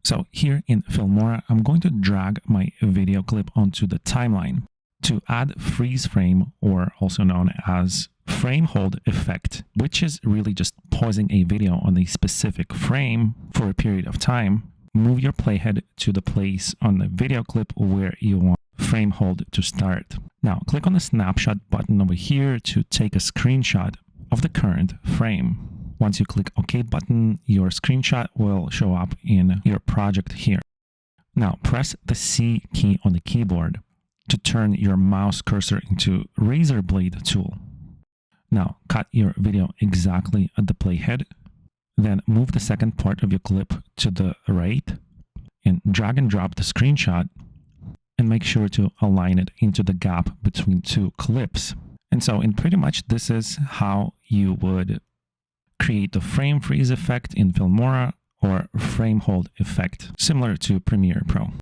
So here in Filmora, I'm going to drag my video clip onto the timeline. To add freeze frame, or also known as frame hold effect, which is really just pausing a video on a specific frame for a period of time, move your playhead to the place on the video clip where you want frame hold to start. Now click on the snapshot button over here to take a screenshot of the current frame. Once you click OK button, your screenshot will show up in your project here. Now press the C key on the keyboard to turn your mouse cursor into razor blade tool. Now cut your video exactly at the playhead. Then move the second part of your clip to the right and drag and drop the screenshot and make sure to align it into the gap between two clips. And so in pretty much this is how you would create the frame freeze effect in Filmora or frame hold effect, similar to Premiere Pro.